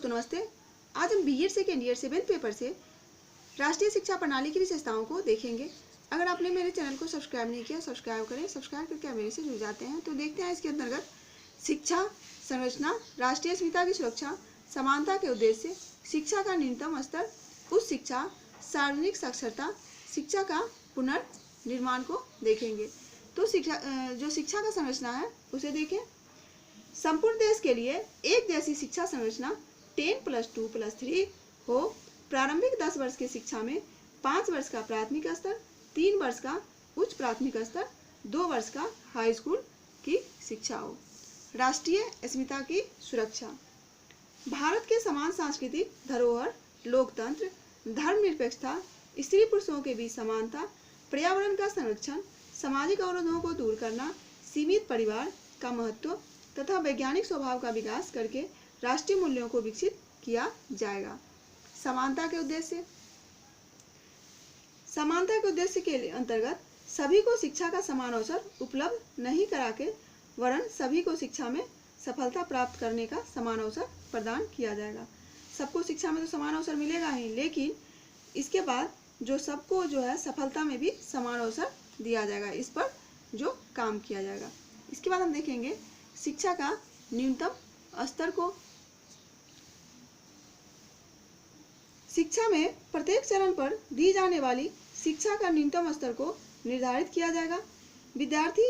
दोस्तों नमस्ते। आज हम BEd second year 7th paper से राष्ट्रीय शिक्षा प्रणाली की विशेषताओं को देखेंगे। अगर आपने मेरे चैनल को सब्सक्राइब नहीं किया, सब्सक्राइब करें। सब्सक्राइब करके आप मेरे से जुड़ जाते हैं। तो देखते हैं इसके अंतर्गत शिक्षा संरचना, राष्ट्रीय अस्मिता की सुरक्षा, समानता के उद्देश्य, शिक्षा का न्यूनतम स्तर, उच्च शिक्षा, सार्वजनिक साक्षरता, शिक्षा का पुनर्निर्माण को देखेंगे। तो जो शिक्षा का संरचना है उसे देखें। संपूर्ण देश के लिए एक जैसी शिक्षा संरचना 10+2+3 हो। प्रारंभिक 10 वर्ष की शिक्षा में 5 वर्ष का प्राथमिक स्तर, 3 वर्ष का उच्च प्राथमिक स्तर, 2 वर्ष का हाई स्कूल की शिक्षा हो। राष्ट्रीय अस्मिता की सुरक्षा, भारत के समान सांस्कृतिक धरोहर, लोकतंत्र, धर्मनिरपेक्षता, स्त्री पुरुषों के बीच समानता, पर्यावरण का संरक्षण, सामाजिक अवरोधों को दूर करना, सीमित परिवार का महत्व तथा वैज्ञानिक स्वभाव का विकास करके राष्ट्रीय मूल्यों को विकसित किया जाएगा। समानता के उद्देश्य, समानता के उद्देश्य के अंतर्गत सभी को शिक्षा का समान अवसर उपलब्ध नहीं करा के वरन सभी को शिक्षा में सफलता प्राप्त करने का समान अवसर प्रदान किया जाएगा। सबको शिक्षा में तो समान अवसर मिलेगा ही, लेकिन इसके बाद जो सबको सफलता में भी समान अवसर दिया जाएगा, इस पर जो काम किया जाएगा। इसके बाद हम देखेंगे शिक्षा का न्यूनतम स्तर को। शिक्षा में प्रत्येक चरण पर दी जाने वाली शिक्षा का न्यूनतम स्तर को निर्धारित किया जाएगा। विद्यार्थी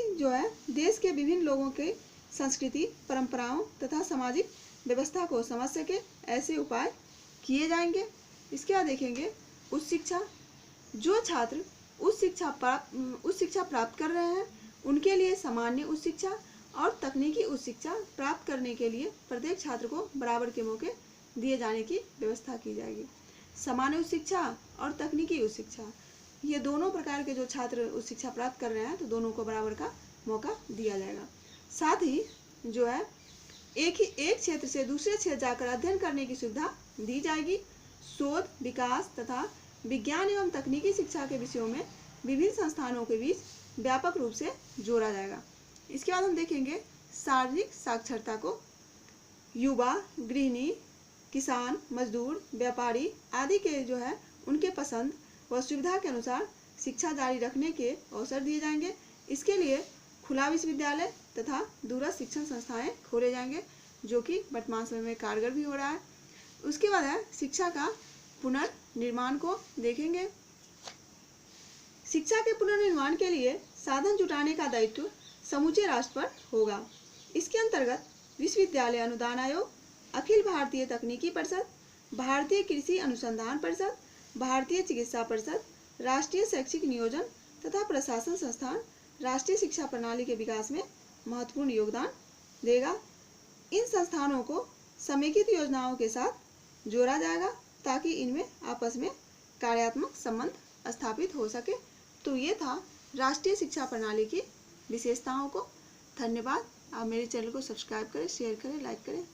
देश के विभिन्न लोगों के संस्कृति, परंपराओं तथा सामाजिक व्यवस्था को समझ सके, ऐसे उपाय किए जाएंगे। इसके बाद देखेंगे उच्च शिक्षा। जो छात्र उच्च शिक्षा प्राप्त कर रहे हैं उनके लिए सामान्य उच्च शिक्षा और तकनीकी उच्च शिक्षा प्राप्त करने के लिए प्रत्येक छात्र को बराबर के मौके दिए जाने की व्यवस्था की जाएगी। सामान्य उच्च शिक्षा और तकनीकी उच्च शिक्षा, ये दोनों प्रकार के जो छात्र उच्च शिक्षा प्राप्त कर रहे हैं तो दोनों को बराबर का मौका दिया जाएगा। साथ ही एक क्षेत्र से दूसरे क्षेत्र जाकर अध्ययन करने की सुविधा दी जाएगी। शोध, विकास तथा विज्ञान एवं तकनीकी शिक्षा के विषयों में विभिन्न संस्थानों के बीच व्यापक रूप से जोड़ा जाएगा। इसके बाद हम देखेंगे सार्वजनिक साक्षरता को। युवा, गृहिणी, किसान, मजदूर, व्यापारी आदि के उनके पसंद व सुविधा के अनुसार शिक्षा जारी रखने के अवसर दिए जाएंगे। इसके लिए खुला विश्वविद्यालय तथा दूरस्थ शिक्षण संस्थाएं खोले जाएंगे, जो कि वर्तमान समय में कारगर भी हो रहा है। उसके बाद है शिक्षा का पुनर्निर्माण को देखेंगे। शिक्षा के पुनर्निर्माण के लिए साधन जुटाने का दायित्व समूचे राष्ट्र पर होगा। इसके अंतर्गत विश्वविद्यालय अनुदान आयोग, अखिल भारतीय तकनीकी परिषद, भारतीय कृषि अनुसंधान परिषद, भारतीय चिकित्सा परिषद, राष्ट्रीय शैक्षिक नियोजन तथा प्रशासन संस्थान राष्ट्रीय शिक्षा प्रणाली के विकास में महत्वपूर्ण योगदान देगा। इन संस्थानों को समेकित योजनाओं के साथ जोड़ा जाएगा ताकि इनमें आपस में कार्यात्मक संबंध स्थापित हो सके। तो ये था राष्ट्रीय शिक्षा प्रणाली की विशेषताओं को। धन्यवाद। आप मेरे चैनल को सब्सक्राइब करें, शेयर करें, लाइक करें।